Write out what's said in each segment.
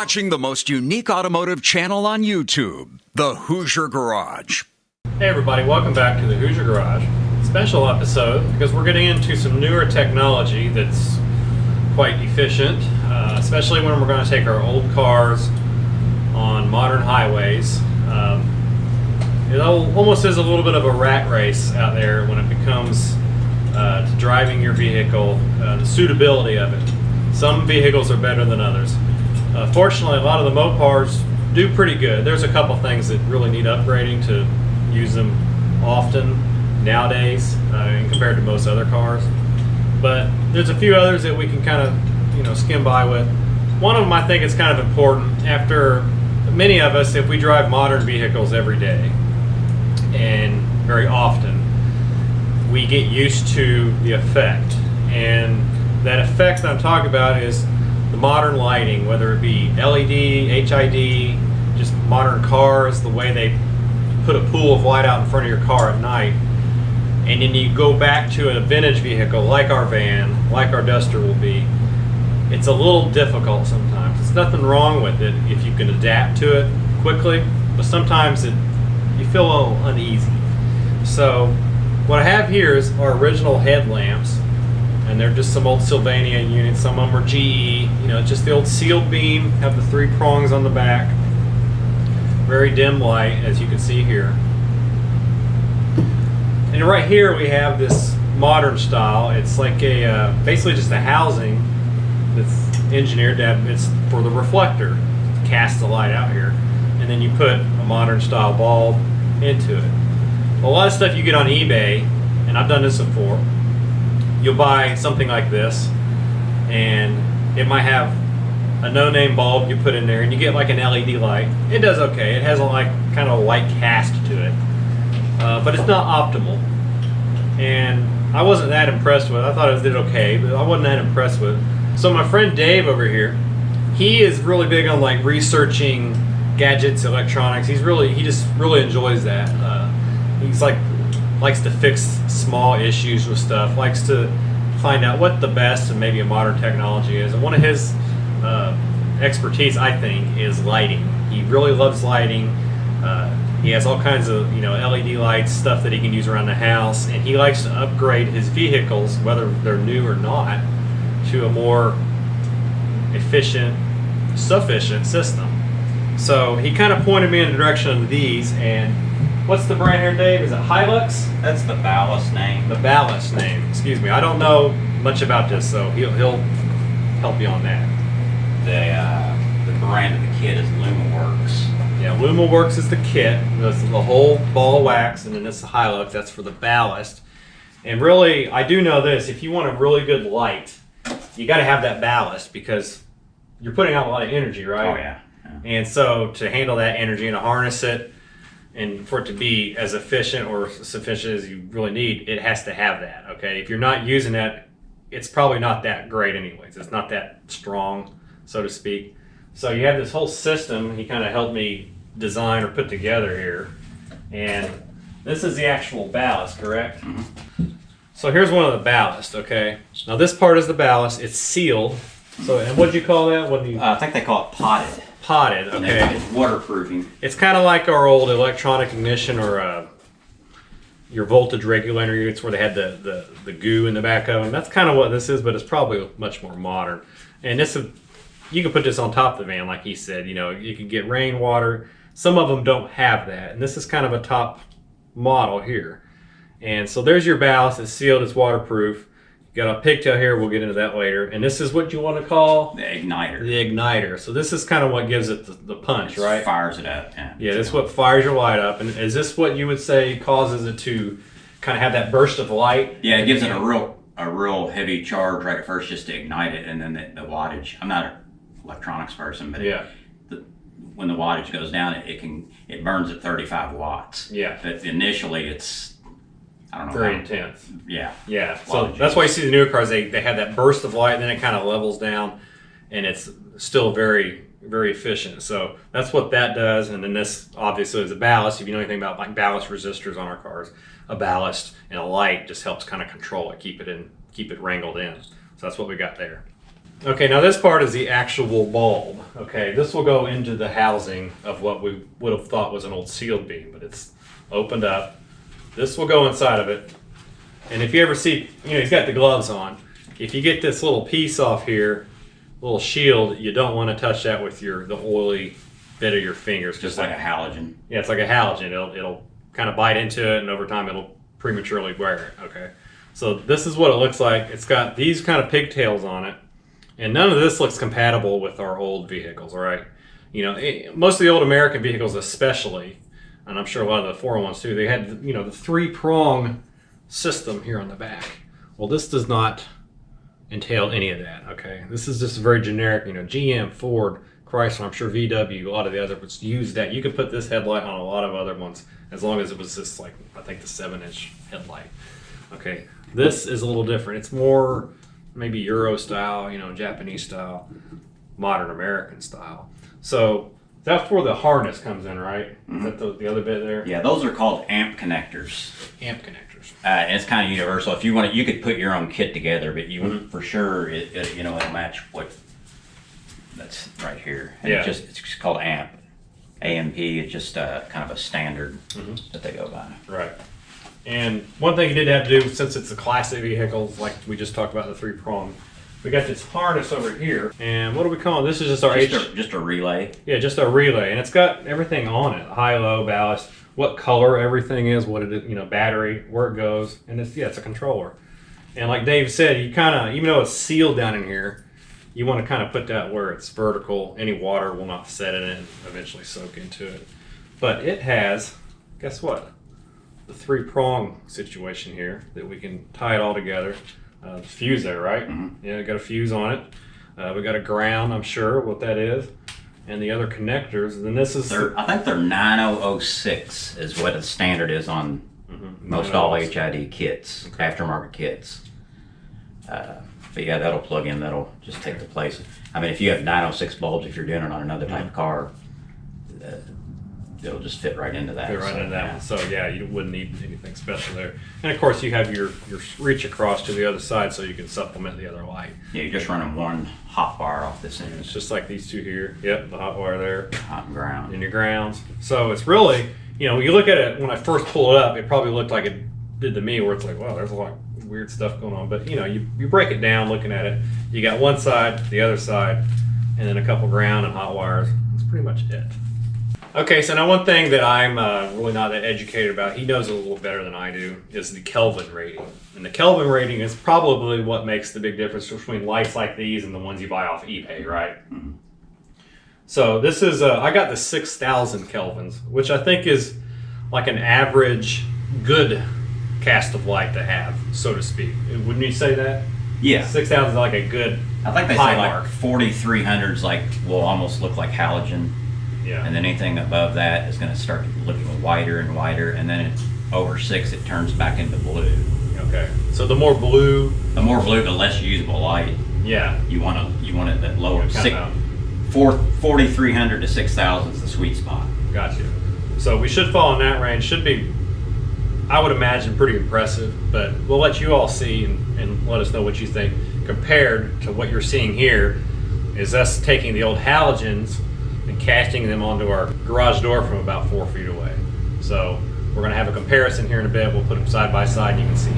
watching the most unique automotive channel on YouTube, the Hoosier Garage. Hey everybody, welcome back to the Hoosier Garage. Special episode because we're getting into some newer technology that's quite efficient, especially when we're going to take our old cars on modern highways. It almost is a little bit of a rat race out there when it comes to driving your vehicle, the suitability of it. Some vehicles are better than others. Fortunately, a lot of the Mopars do pretty good. There's a couple things that really need upgrading to use them often nowadays compared to most other cars. But there's a few others that we can kind of, skim by with. One of them I think is kind of important. After many of us, if we drive modern vehicles every day and very often, we get used to the effect. And that effect that I'm talking about is the modern lighting, whether it be LED, H.I.D, just modern cars, the way they put a pool of light out in front of your car at night. And then you go back to a vintage vehicle like our van, like our Duster will be. It's a little difficult sometimes. There's nothing wrong with it if you can adapt to it quickly, but sometimes you feel a little uneasy. So what I have here is our original headlamps, and they're just some old Sylvania units. Some of them are GE, just the old sealed beam, have the 3 prongs on the back. Very dim light, as you can see here. And right here we have this modern style. It's like basically just a housing that's engineered to have, it's for the reflector to cast the light out here. And then you put a modern style bulb into it. A lot of stuff you get on eBay, and I've done this before, you'll buy something like this, and it might have a no-name bulb you put in there, and you get like an LED light. It does okay. It has a kind of a white cast to it, but it's not optimal. And I wasn't that impressed with it. I thought it did okay, but I wasn't that impressed with it. So my friend Dave over here, he is really big on researching gadgets, electronics. He just really enjoys that. He's likes to fix small issues with stuff, likes to find out what the best and maybe a modern technology is. And one of his expertise, I think, is lighting. He really loves lighting. He has all kinds of LED lights, stuff that he can use around the house, and he likes to upgrade his vehicles, whether they're new or not, to a more efficient, sufficient system. So he kind of pointed me in the direction of these. And what's the brand here, Dave? Is it Hilux? That's the ballast name. The ballast name. Excuse me. I don't know much about this, so he'll help you on that. The brand of the kit is LumaWorks. Yeah, LumaWorks is the kit. That's the whole ball of wax, and then this is the Hilux. That's for the ballast. And really, I do know this: if you want a really good light, you got to have that ballast because you're putting out a lot of energy, right? Oh yeah. And so to handle that energy and to harness it, and for it to be as efficient or sufficient as you really need, it has to have that, okay? If you're not using that, it's probably not that great anyways. It's not that strong, so to speak. So you have this whole system he kind of helped me design or put together here. And this is the actual ballast, correct? Mm-hmm. So here's one of the ballast, okay? Now this part is the ballast. It's sealed. So, and what'd you call that? I think they call it potted. Potted, okay. It's waterproofing. It's kind of like our old electronic ignition or your voltage regulator units where they had the goo in the back of them. That's kind of what this is, but it's probably much more modern. And you can put this on top of the van, like he said. You can get rainwater. Some of them don't have that, and this is kind of a top model here. And so there's your ballast. It's sealed. It's waterproof. Got a pigtail here, we'll get into that later. And this is what you want to call? The igniter. The igniter. So this is kind of what gives it the punch, right? Fires it up. Yeah, this is what fires your light up. And is this what you would say causes it to kind of have that burst of light? Yeah, it gives it a real heavy charge right at first just to ignite it, and then the wattage. I'm not an electronics person, but yeah. When the wattage goes down, it burns at 35 watts. Yeah. But initially it's, I don't know. Very intense. Yeah. Yeah. So that's why you see the newer cars, they have that burst of light, and then it kind of levels down, and it's still very, very efficient. So that's what that does. And then this obviously is a ballast. If you know anything about ballast resistors on our cars, a ballast and a light just helps kind of control it, keep it wrangled in. So that's what we got there. Okay, now this part is the actual bulb. Okay, this will go into the housing of what we would have thought was an old sealed beam, but it's opened up. This will go inside of it. And if you ever see, he's got the gloves on. If you get this little piece off here, little shield, you don't want to touch that with the oily bit of your fingers. Just like a halogen. Yeah, it's like a halogen. It'll kind of bite into it, and over time it'll prematurely wear it. Okay, so this is what it looks like. It's got these kind of pigtails on it. And none of this looks compatible with our old vehicles, all right? Most of the old American vehicles especially, and I'm sure a lot of the foreign ones too, they had, the 3-prong system here on the back. Well, this does not entail any of that, okay? This is just very generic, GM, Ford, Chrysler, I'm sure VW, a lot of the other ones use that. You could put this headlight on a lot of other ones as long as it was just like, I think the 7-inch headlight. Okay, this is a little different. It's more maybe Euro style, Japanese style, modern American style. So that's where the harness comes in, right? Mm-hmm. Is that the other bit there? Yeah, those are called amp connectors. Amp connectors. And it's kind of universal. If you want it, you could put your own kit together, but you for sure it'll match what that's right here. And yeah. It's just called amp. AMP is just kind of a standard that they go by. Right. And one thing you did have to do, since it's a classic vehicle, like we just talked about the 3-prong, we got this harness over here. And what do we call it? This is just our just a relay. Yeah, just a relay, and it's got everything on it: high, low, ballast, what color everything is, what it is, battery, where it goes, and it's a controller. And like Dave said, you kind of, even though it's sealed down in here, you want to kind of put that where it's vertical. Any water will not set in it and eventually soak into it. But it has, guess what? The 3-prong situation here that we can tie it all together. The fuse there, right? Mm-hmm. Yeah, got a fuse on it. We got a ground, I'm sure what that is, and the other connectors. And then this is I think they're 9006 is what the standard is on most all H.I.D. kits, aftermarket kits. But yeah, that'll plug in. That'll just take the place. I mean, if you have 906 bulbs, if you're doing it on another type of car, it'll just fit right into that. Fit right into that one. So yeah, you wouldn't need anything special there. And of course, you have your reach across to the other side, so you can supplement the other light. Yeah, you're just running one hot wire off this end. It's just like these two here. Yep, the hot wire there. Hot and ground. And your grounds. So it's really, when you look at it, when I first pulled it up, it probably looked like it did to me, where it's like, wow, there's a lot of weird stuff going on. But you break it down looking at it. You got one side, the other side, and then a couple ground and hot wires. That's pretty much it. Okay, so now one thing that I'm really not that educated about, he knows a little better than I do, is the Kelvin rating. And the Kelvin rating is probably what makes the big difference between lights like these and the ones you buy off eBay, right? Mm-hmm. So this is, I got the 6,000 kelvins, which I think is like an average good cast of light to have, so to speak. Wouldn't you say that? Yeah. 6,000 is like a good I think they high say mark. like 4,300s like will almost look like halogen. Yeah. And then anything above that is going to start looking whiter and whiter, and then it's over 6, it turns back into blue. Okay. So the more blue, the less usable light. Yeah. You want it at lower. 4,300 to 6,000 is the sweet spot. Gotcha. So we should fall in that range. Should be, I would imagine, pretty impressive. But we'll let you all see and let us know what you think. Compared to what you're seeing here, is us taking the old halogens and casting them onto our garage door from about 4 feet away. So we're going to have a comparison here in a bit. We'll put them side by side and you can see.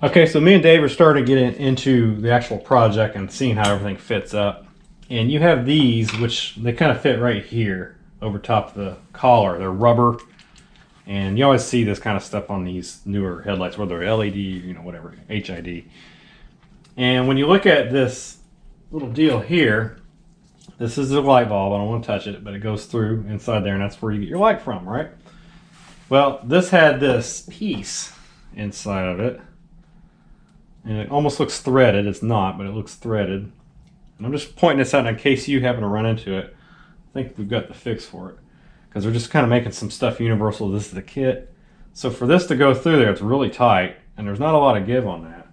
Okay, so me and Dave are starting to get into the actual project and seeing how everything fits up. And you have these, which they kind of fit right here over top of the collar. They're rubber. And you always see this kind of stuff on these newer headlights, whether they're LED, whatever, H.I.D. And when you look at this little deal here, this is a light bulb. I don't want to touch it, but it goes through inside there, and that's where you get your light from, right? Well, this had this piece inside of it, and it almost looks threaded. It's not, but it looks threaded. And I'm just pointing this out in case you happen to run into it. I think we've got the fix for it, because we're just kind of making some stuff universal. This is the kit. So for this to go through there, it's really tight, and there's not a lot of give on that.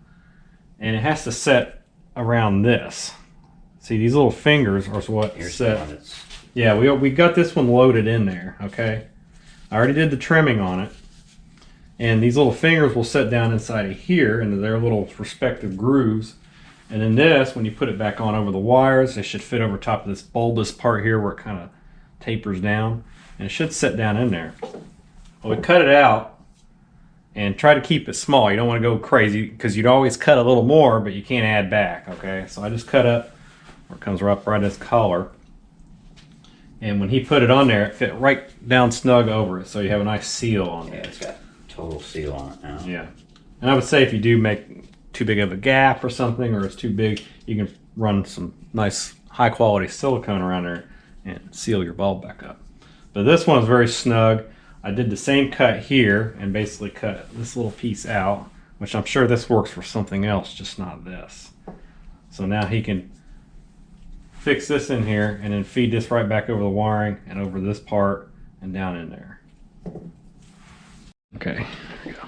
And it has to set around this. See, these little fingers are what set. Yeah, we got this one loaded in there, okay? I already did the trimming on it. And these little fingers will sit down inside of here into their little respective grooves. And then this, when you put it back on over the wires, it should fit over top of this bulbous part here where it kind of tapers down. And it should sit down in there. Well, we cut it out and try to keep it small. You don't want to go crazy because you'd always cut a little more, but you can't add back, okay? So I just cut up where it comes up right as collar. And when he put it on there, it fit right down snug over it. So you have a nice seal on there. Yeah, it's got total seal on it now. Yeah. And I would say if you do make too big of a gap or something, or it's too big, you can run some nice high quality silicone around there and seal your bulb back up. But this one's very snug. I did the same cut here and basically cut this little piece out, which I'm sure this works for something else, just not this. So now he can fix this in here and then feed this right back over the wiring and over this part and down in there. Okay, here we go.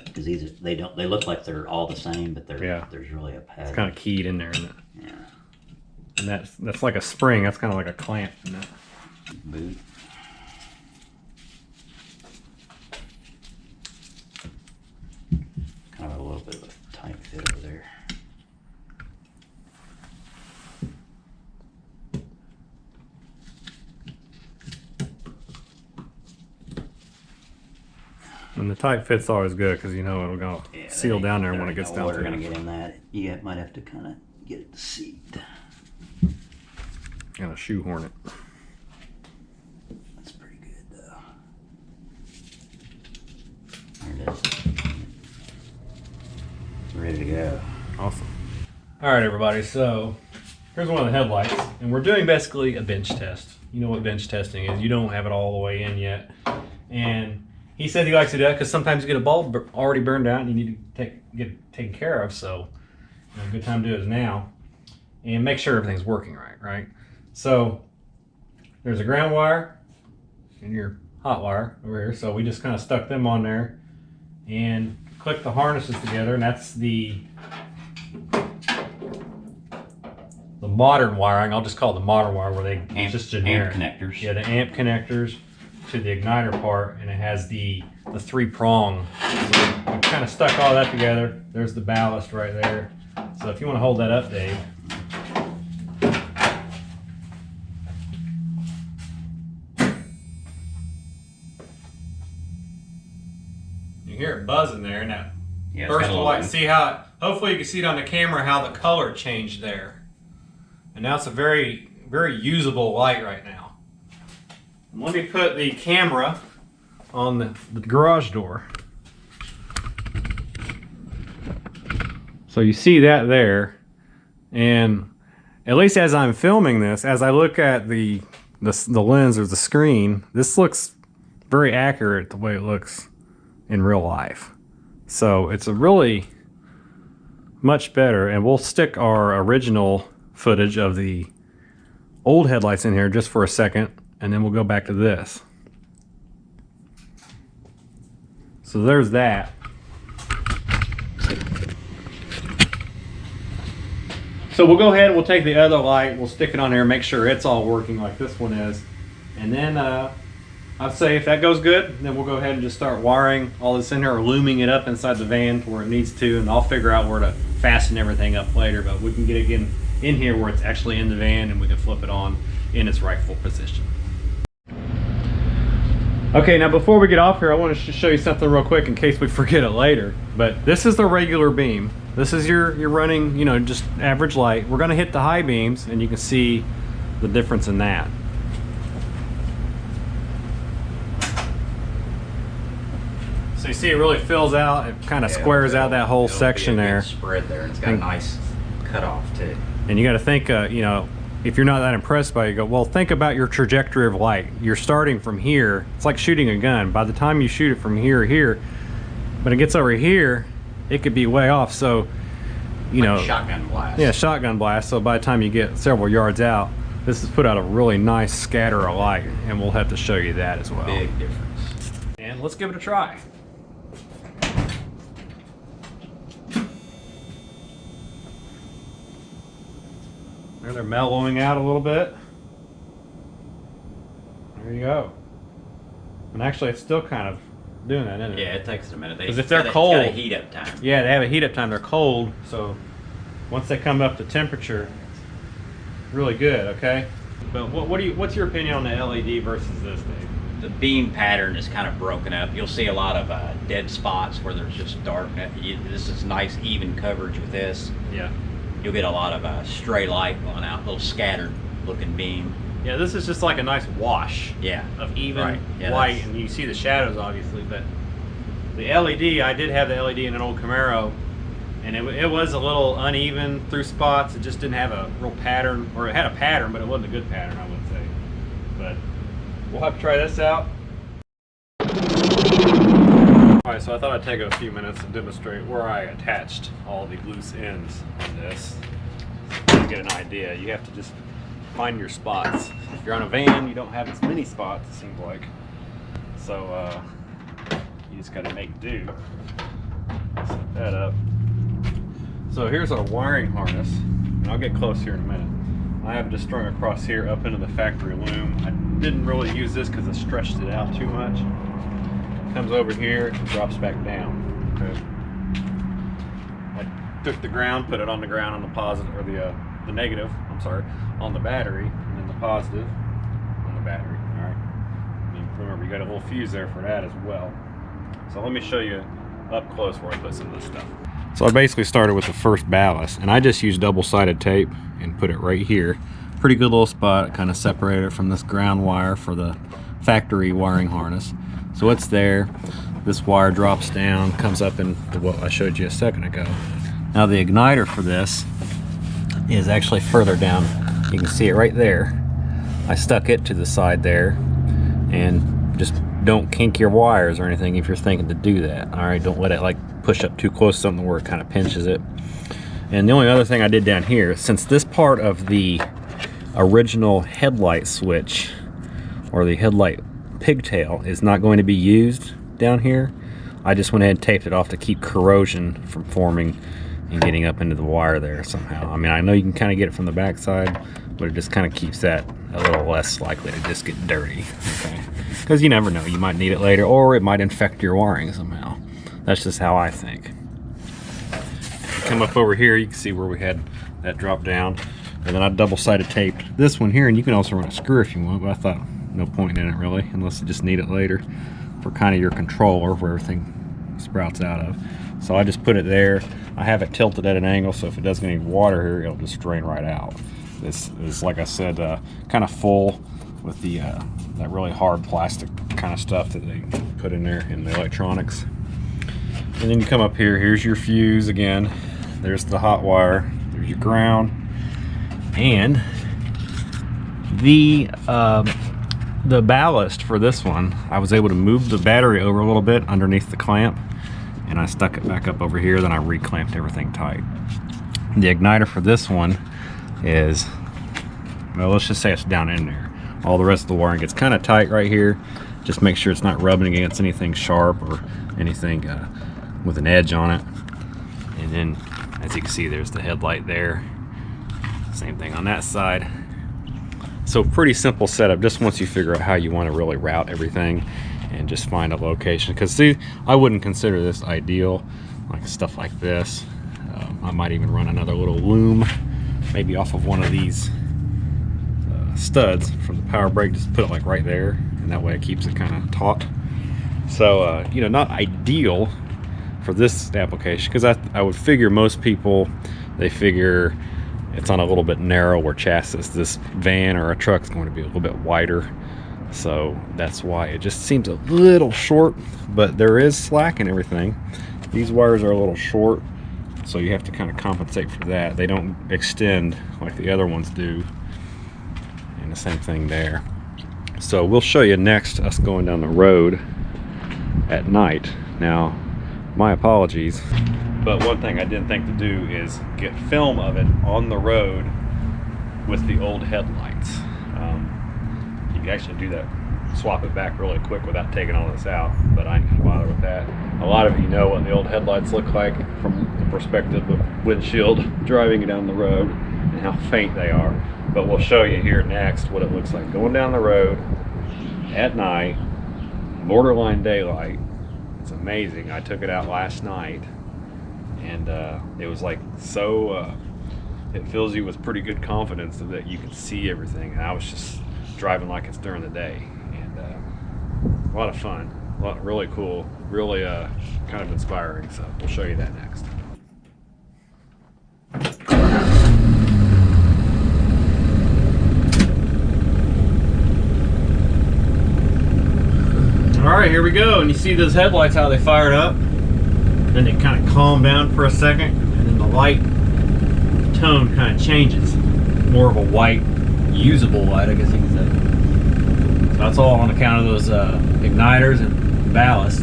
Because they look like they're all the same, but there's really a pattern. It's kind of keyed in there, isn't it? Yeah. And that's like a spring. That's kind of like a clamp in that. Boot. Kind of a little bit of a tight fit over there. And the tight fit's always good because you know it'll go seal down there when it gets down. Water gonna get in that. You might have to kind of get it seated. And a shoehorn it. That's pretty good though. There it is. It's ready to go. Awesome. All right, everybody. So here's one of the headlights, and we're doing basically a bench test. You know what bench testing is. You don't have it all the way in yet, and he said he likes to do that because sometimes you get a bulb already burned out and you need to get it taken care of. So a good time to do it is now, and make sure everything's working right. So there's a ground wire and your hot wire over here. So we just kind of stuck them on there and click the harnesses together, and that's the modern wiring. I'll just call it the modern wire where it's just generic. Amp connectors. Yeah, the amp connectors to the igniter part, and it has the 3-prong. So we kind of stuck all that together. There's the ballast right there. So if you want to hold that up, Dave. You hear it buzzing there. Now, burst of light. See how it, hopefully you can see it on the camera how the color changed there. And now it's a very, very usable light right now. Let me put the camera on the garage door. So you see that there, and at least as I'm filming this, as I look at the lens or the screen, this looks very accurate the way it looks in real life. So it's a really much better, and we'll stick our original footage of the old headlights in here just for a second, and then we'll go back to this. So there's that. So we'll go ahead and we'll take the other light, we'll stick it on there, make sure it's all working like this one is. And then I'd say if that goes good, then we'll go ahead and just start wiring all this in here, or looming it up inside the van to where it needs to, and I'll figure out where to fasten everything up later, but we can get it in here where it's actually in the van and we can flip it on in its rightful position. Okay, now before we get off here, I want to show you something real quick in case we forget it later. But this is the regular beam. This is your running, you know, just average light. We're going to hit the high beams, and you can see the difference in that. So you see it really fills out. It kind of squares out that whole section there. Spread there, and it's got a nice cutoff too. And you got to think, you know, if you're not that impressed by it, you go, well, think about your trajectory of light. You're starting from here. It's like shooting a gun. By the time you shoot it from here to here, when it gets over here, it could be way off. So, you know, shotgun blast. Yeah, shotgun blast. So by the time you get several yards out, this has put out a really nice scatter of light, and we'll have to show you that as well. Big difference. And let's give it a try. There, they're mellowing out a little bit. There you go. And actually, it's still kind of doing that, isn't it? Yeah, it takes a minute. Because if they're cold, it's got a heat up time. Yeah, they have a heat up time. They're cold, so once they come up to temperature, really good. Okay. But what's your opinion on the LED versus this, Dave? The beam pattern is kind of broken up. You'll see a lot of dead spots where there's just dark. This is nice even coverage with this. Yeah. You'll get a lot of stray light going out, little scattered looking beam. Yeah, this is just like a nice wash. Yeah. Of even Right. Yeah, white, and you see the shadows obviously, but the LED, I did have the LED in an old Camaro, and it was a little uneven through spots. It just didn't have a real pattern, or it had a pattern, but it wasn't a good pattern, I would say. But we'll have to try this out. Alright, so I thought I'd take a few minutes to demonstrate where I attached all the loose ends on this. So to get an idea, you have to just find your spots. If you're on a van, you don't have as many spots, it seems like. So you just gotta make do. Set that up. So here's our wiring harness, and I'll get close here in a minute. I have it just strung across here up into the factory loom. I didn't really use this because I stretched it out too much. It comes over here, it drops back down. Okay. I took the ground, put it on the ground on the positive, or the negative, I'm sorry, on the battery, and then the positive on the battery. All right. And remember, you got a little fuse there for that as well. So let me show you up close where I put some of this stuff. So I basically started with the first ballast, and I just used double-sided tape and put it right here. Pretty good little spot, kind of separated it from this ground wire for the factory wiring harness. So it's there. This wire drops down, comes up into what I showed you a second ago. Now the igniter for this is actually further down. You can see it right there. I stuck it to the side there, and just don't kink your wires or anything if you're thinking to do that. All right, don't let it like push up too close to something where it kind of pinches it. And the only other thing I did down here, since this part of the original headlight switch or the headlight pigtail is not going to be used down here, I just went ahead and taped it off to keep corrosion from forming and getting up into the wire there somehow. I mean, I know you can kind of get it from the backside, but it just kind of keeps that a little less likely to just get dirty. Okay, because you never know, you might need it later, or it might infect your wiring somehow. That's just how I think. If you come up over here, you can see where we had that drop down, and then I double-sided taped this one here, and you can also run a screw if you want, but I thought no point in it really, unless you just need it later for kind of your controller where everything sprouts out of. So I just put it there. I have it tilted at an angle, so if it does get any water here, it'll just drain right out. This is, like I said, kind of full with the that really hard plastic kind of stuff that they put in there in the electronics. And then you come up here, here's your fuse again. There's the hot wire, there's your ground. And the ballast for this one, I was able to move the battery over a little bit underneath the clamp, and I stuck it back up over here, then I reclamped everything tight. The igniter for this one is, well, let's just say it's down in there. All the rest of the wiring gets kind of tight right here. Just make sure it's not rubbing against anything sharp or anything with an edge on it. And then, as you can see, there's the headlight there. Same thing on that side. So pretty simple setup, just once you figure out how you want to really route everything and just find a location. Because see, I wouldn't consider this ideal, like stuff like this. I might even run another little loom, maybe off of one of these studs from the power brake, just put it like right there, and that way it keeps it kind of taut. So, you know, not ideal for this application, because I would figure most people, they figure it's on a little bit narrower chassis. This van or a truck is going to be a little bit wider, so that's why it just seems a little short, but there is slack and everything. These wires are a little short, so you have to kind of compensate for that. They don't extend like the other ones do, and the same thing there. So we'll show you next us going down the road at night. Now, my apologies, but one thing I didn't think to do is get film of it on the road with the old headlights. You can actually do that, swap it back really quick without taking all this out, but I ain't gonna bother with that. A lot of you know what the old headlights look like from the perspective of windshield driving down the road and how faint they are. But we'll show you here next what it looks like going down the road at night, borderline daylight. It's amazing. I took it out last night, and it was like so. It fills you with pretty good confidence that you can see everything. And I was just driving like it's during the day, and a lot of fun, really cool, really kind of inspiring. So we'll show you that next. All right, here we go. And you see those headlights, how they fired up, then they kind of calm down for a second, and then the light tone kind of changes, more of a white, usable light, I guess you could say. So that's all on account of those igniters and ballast.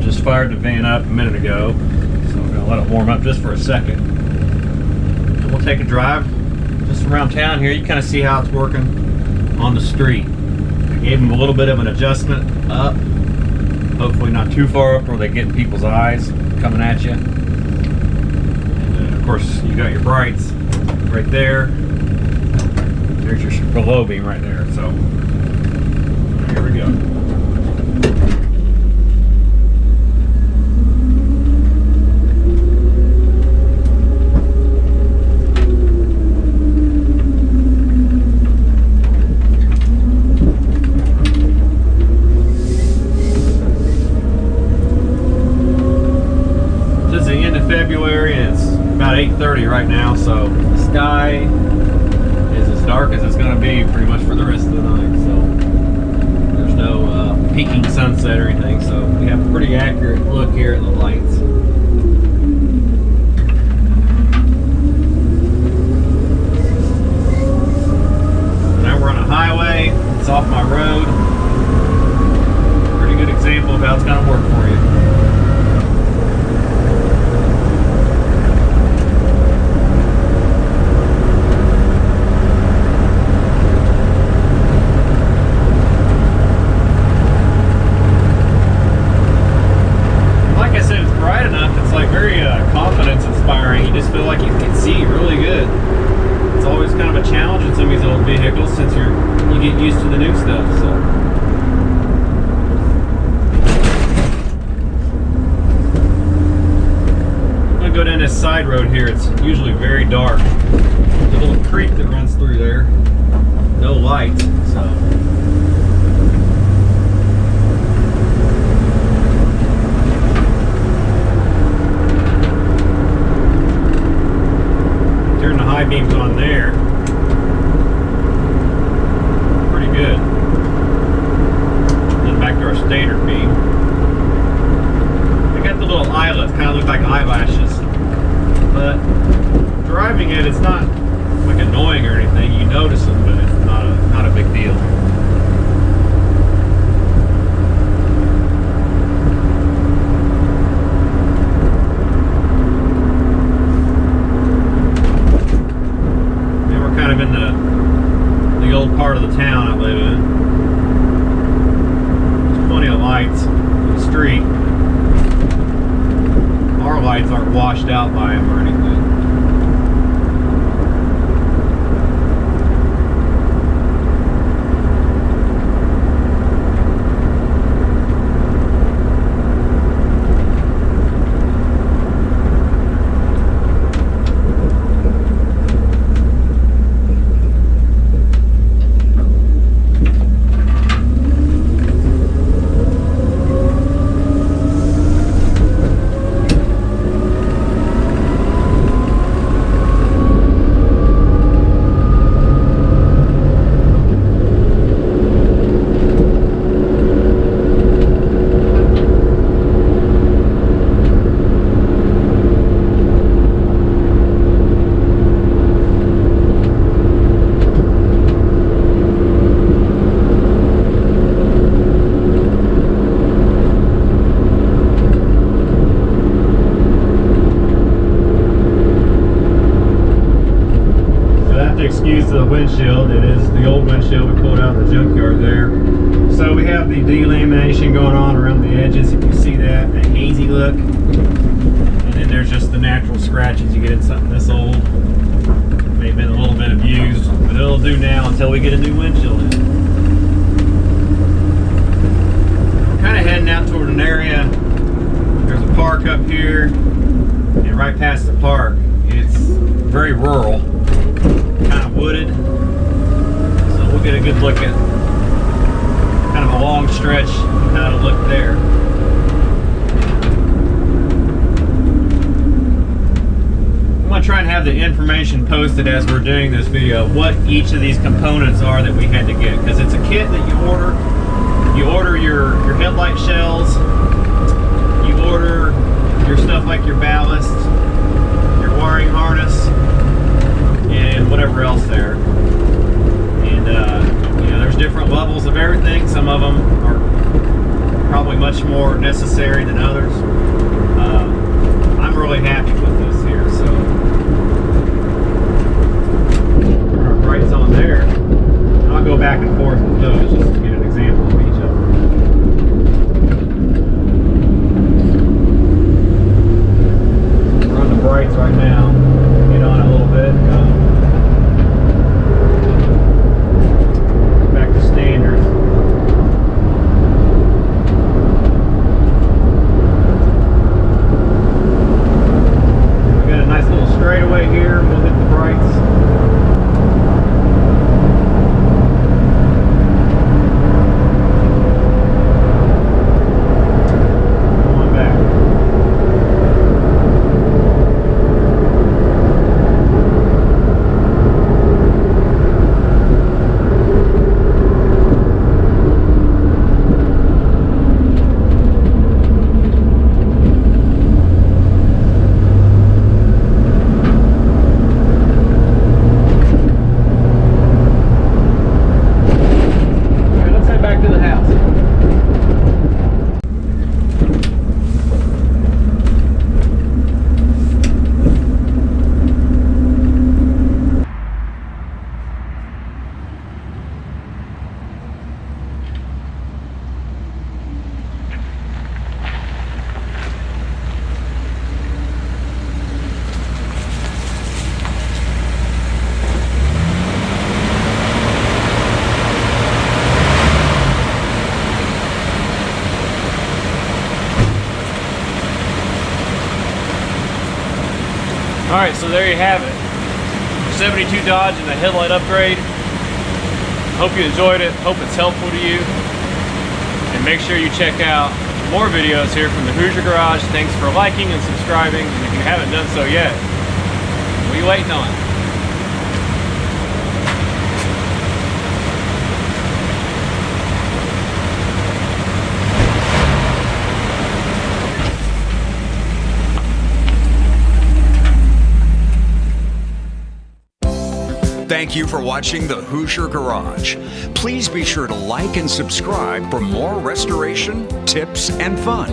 Just fired the van up a minute ago, so I'm gonna let it warm up just for a second. And we'll take a drive just around town here. You kind of see how it's working on the street. I gave them a little bit of an adjustment up, hopefully not too far up where they get in people's eyes coming at you. And of course, you got your brights right there. There's your below beam right there. So here we go. February, and it's about 8:30 right now, so the sky is as dark as it's going to be pretty much for the rest of the night. So there's no peaking sunset or anything, so we have a pretty accurate look here at the lights. Now we're on a highway, it's off my road. Pretty good example of how it's going to work for you. Confidence inspiring. You just feel like you can see really good. It's always kind of a challenge in some of these old vehicles since you get used to the new stuff. So I'm gonna go down this side road here. It's usually very dark. There's a little creek that runs through there. No lights, so. High beams on there. Pretty good. Then back to our standard beam. They got the little eyelets, kind of look like eyelashes. But driving it, it's not like annoying or anything. You notice them, but it's not a big deal. In the old part of the town I live in. There's plenty of lights in the street. Our lights aren't washed out by them or anything. Excuse the windshield. It is the old windshield we pulled out of the junkyard there. So we have the delamination going on around the edges. If you see that hazy look, and then there's just the natural scratches you get in something this old. May have been a little bit abused, but it'll do now until we get a new windshield in. up here and right past the park. It's very rural, kind of wooded. So we'll get a good look at kind of a long stretch how to look there. I'm going to try and have the information posted as we're doing this video, what each of these components are that we had to get, because it's a kit that you order. You order your headlight shells, you order your stuff like your ballast, your wiring harness, and whatever else there. And you know, there's different levels of everything. Some of them are probably much more necessary than others. I'm really happy with this here. So our brights on there. And I'll go back and forth with those just to get an example of each of them. We're on the brights right now. Get on a little bit. Back to standard. We got a nice little straightaway here. We'll hit the brights. Going back. Okay, let's head back to the house. Alright, so there you have it. 72 Dodge and the headlight upgrade. Hope you enjoyed it. Hope it's helpful to you. And make sure you check out more videos here from the Hoosier Garage. Thanks for liking and subscribing. And if you haven't done so yet, what are you waiting on? Thank you for watching the Hoosier Garage. Please be sure to like and subscribe for more restoration, tips, and fun.